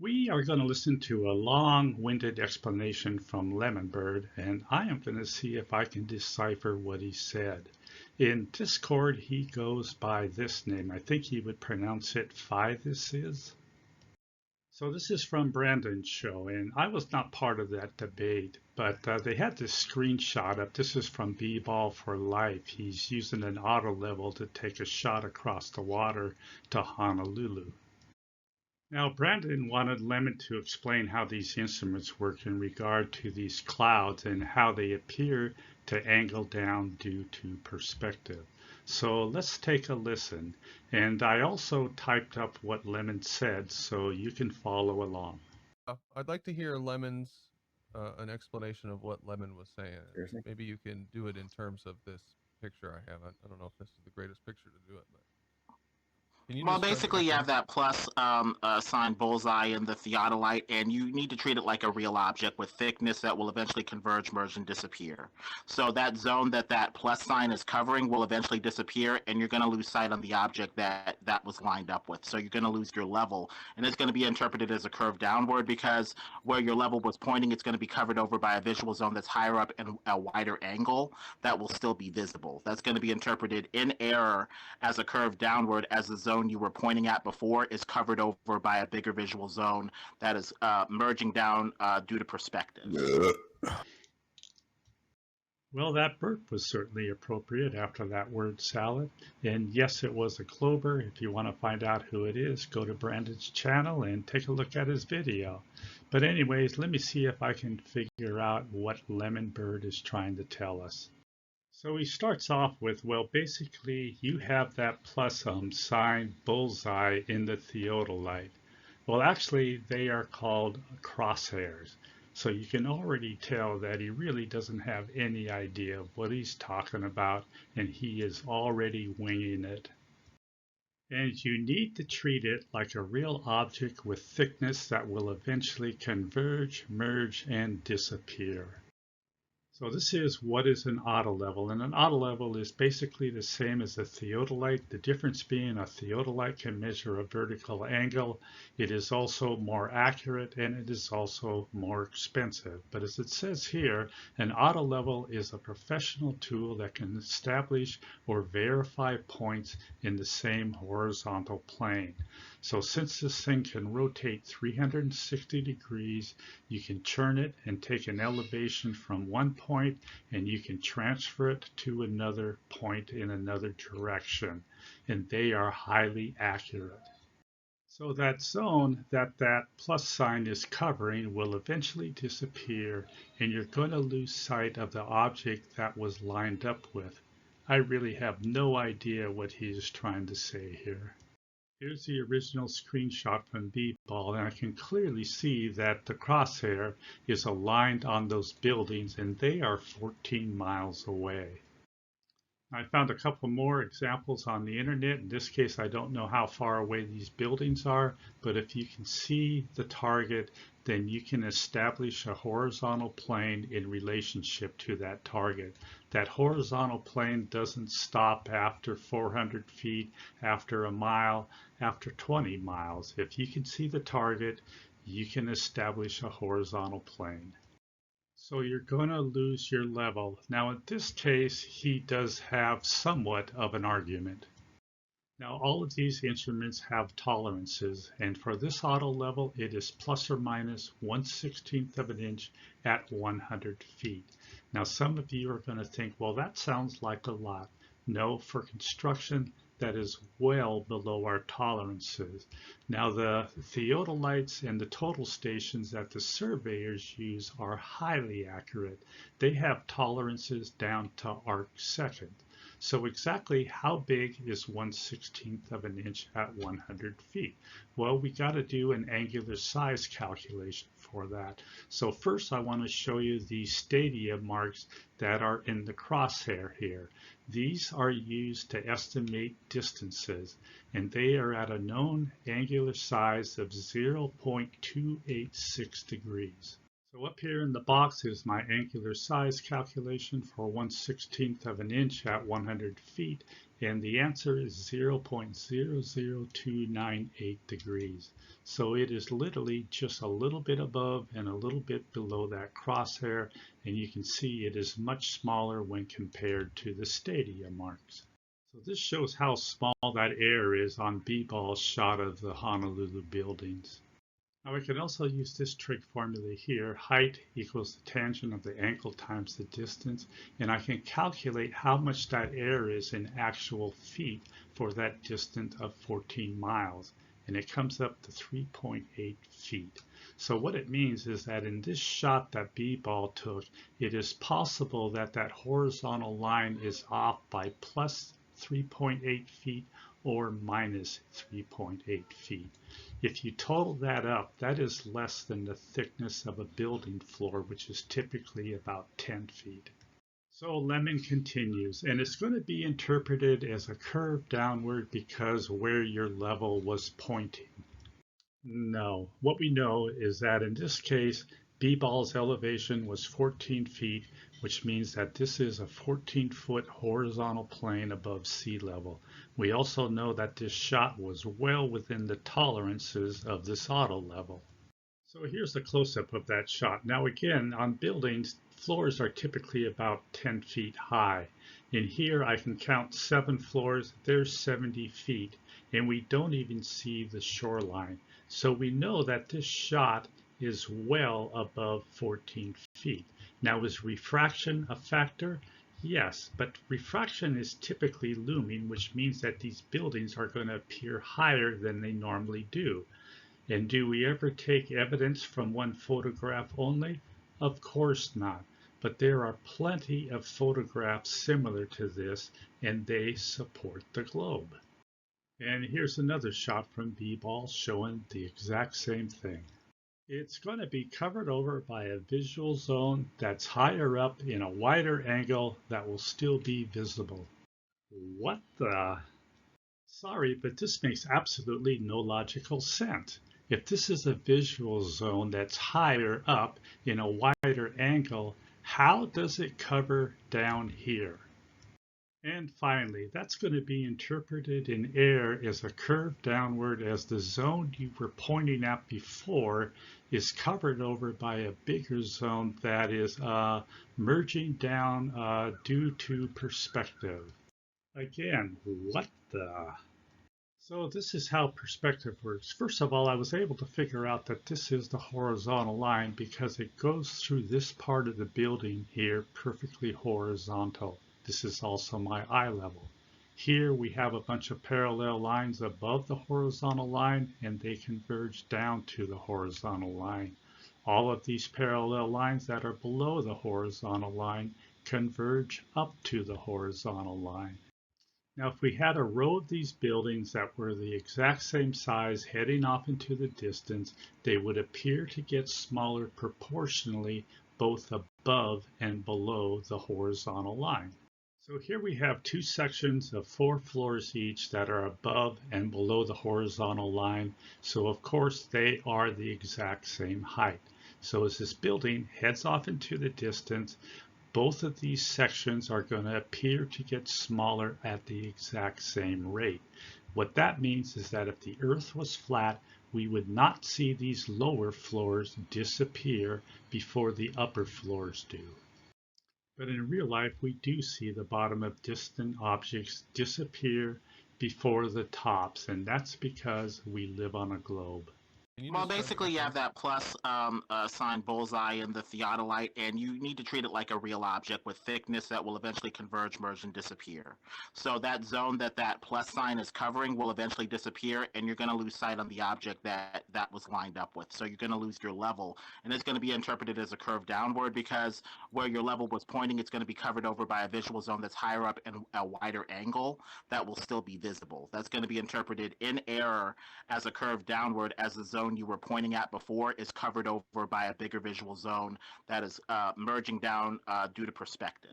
We are going to listen to a long-winded explanation from Lemonbird, and I am going to see if I can decipher what he said. In Discord, he goes by this name. I think he would pronounce it Phi this is. So this is from Brandon's show, and I was not part of that debate, but they had this screenshot up. This is from B-Ball for Life. He's using an auto level to take a shot across the water to Honolulu. Now, Brandon wanted Lemon to explain how these instruments work in regard to these clouds and how they appear to angle down due to perspective. So let's take a listen. And I also typed up what Lemon said so you can follow along. I'd like to hear Lemon's an explanation of what Lemon was saying. Seriously? Maybe you can do it in terms of this picture I have. I don't know if this is the greatest picture to do it, but can you Well, describe what you're basically, you saying? have that plus sign bullseye in the theodolite, and you need to treat it like a real object with thickness that will eventually converge, merge, and disappear. So that zone that plus sign is covering will eventually disappear, and you're going to lose sight on the object that was lined up with. So you're going to lose your level, and it's going to be interpreted as a curve downward because where your level was pointing, it's going to be covered over by a visual zone that's higher up and a wider angle that will still be visible. That's going to be interpreted in error as a curve downward as the zone you were pointing at before is covered over by a bigger visual zone that is merging down due to perspective. Well, that burp was certainly appropriate after that word salad. And yes, it was a clover. If you want to find out who it is, go to Brandon's channel and take a look at his video. But anyways, let me see if I can figure out what Lemonbird is trying to tell us. So he starts off with, well, basically you have that plus sign bullseye in the theodolite. Well, actually they are called crosshairs. So you can already tell that he really doesn't have any idea of what he's talking about, and he is already winging it. And you need to treat it like a real object with thickness that will eventually converge, merge, and disappear. So this is what is an autolevel, and an autolevel is basically the same as a theodolite. The difference being a theodolite can measure a vertical angle. It is also more accurate and it is also more expensive. But as it says here, an autolevel is a professional tool that can establish or verify points in the same horizontal plane. So since this thing can rotate 360 degrees, you can turn it and take an elevation from one point and you can transfer it to another point in another direction, and they are highly accurate. So that zone that plus sign is covering will eventually disappear, and you're going to lose sight of the object that was lined up with. I really have no idea what he is trying to say here. Here's the original screenshot from B-Ball, and I can clearly see that the crosshair is aligned on those buildings, and they are 14 miles away. I found a couple more examples on the internet. In this case, I don't know how far away these buildings are, but if you can see the target, then you can establish a horizontal plane in relationship to that target. That horizontal plane doesn't stop after 400 feet, after a mile, after 20 miles. If you can see the target, you can establish a horizontal plane. So you're going to lose your level. Now in this case, he does have somewhat of an argument. Now all of these instruments have tolerances, and for this auto level, it is plus or minus 1/16 of an inch at 100 feet. Now some of you are going to think, well, that sounds like a lot. No, for construction, that is well below our tolerances. Now the theodolites and the total stations that the surveyors use are highly accurate. They have tolerances down to arc second. So exactly how big is 1/16 of an inch at 100 feet? Well, we got to do an angular size calculation for that. So first I want to show you the stadia marks that are in the crosshair here. These are used to estimate distances, and they are at a known angular size of 0.286 degrees. So up here in the box is my angular size calculation for 1/16 of an inch at 100 feet, and the answer is 0.00298 degrees. So it is literally just a little bit above and a little bit below that crosshair, and you can see it is much smaller when compared to the stadia marks. So this shows how small that error is on B-Ball's shot of the Honolulu buildings. Now we can also use this trig formula here. Height equals the tangent of the angle times the distance, and I can calculate how much that error is in actual feet for that distance of 14 miles, and it comes up to 3.8 feet. So what it means is that in this shot that B-Ball took, it is possible that that horizontal line is off by plus 3.8 feet or minus 3.8 feet. If you total that up, that is less than the thickness of a building floor, which is typically about 10 feet. So Lemon continues, and it's going to be interpreted as a curve downward because where your level was pointing. No, what we know is that in this case, B-Ball's elevation was 14 feet, which means that this is a 14-foot horizontal plane above sea level. We also know that this shot was well within the tolerances of this auto level. So here's a close-up of that shot. Now again, on buildings, floors are typically about 10 feet high. In here, I can count 7 floors. There's 70 feet, and we don't even see the shoreline. So we know that this shot is well above 14 feet. Now, is refraction a factor? Yes, but refraction is typically looming, which means that these buildings are going to appear higher than they normally do. And do we ever take evidence from one photograph only? Of course not. But there are plenty of photographs similar to this, and they support the globe. And here's another shot from B-Ball showing the exact same thing. It's going to be covered over by a visual zone that's higher up in a wider angle that will still be visible. What the? Sorry, but this makes absolutely no logical sense. If this is a visual zone that's higher up in a wider angle, how does it cover down here? And finally, that's going to be interpreted in air as a curve downward as the zone you were pointing at before is covered over by a bigger zone that is merging down due to perspective. Again, what the? So this is how perspective works. First of all, I was able to figure out that this is the horizontal line because it goes through this part of the building here perfectly horizontal. This is also my eye level. Here we have a bunch of parallel lines above the horizontal line, and they converge down to the horizontal line. All of these parallel lines that are below the horizontal line converge up to the horizontal line. Now, if we had a row of these buildings that were the exact same size heading off into the distance, they would appear to get smaller proportionally both above and below the horizontal line. So here we have two sections of 4 floors each that are above and below the horizontal line. So of course they are the exact same height. So as this building heads off into the distance, both of these sections are going to appear to get smaller at the exact same rate. What that means is that if the Earth was flat, we would not see these lower floors disappear before the upper floors do. But in real life, we do see the bottom of distant objects disappear before the tops, and that's because we live on a globe. Well, basically, you have that plus sign bullseye in the theodolite, and you need to treat it like a real object with thickness that will eventually converge, merge, and disappear. So that zone that that plus sign is covering will eventually disappear, and you're going to lose sight on the object that that was lined up with. So you're going to lose your level, and it's going to be interpreted as a curve downward because where your level was pointing, it's going to be covered over by a visual zone that's higher up and a wider angle that will still be visible. That's going to be interpreted in error as a curve downward as the zone you were pointing at before is covered over by a bigger visual zone that is merging down due to perspective.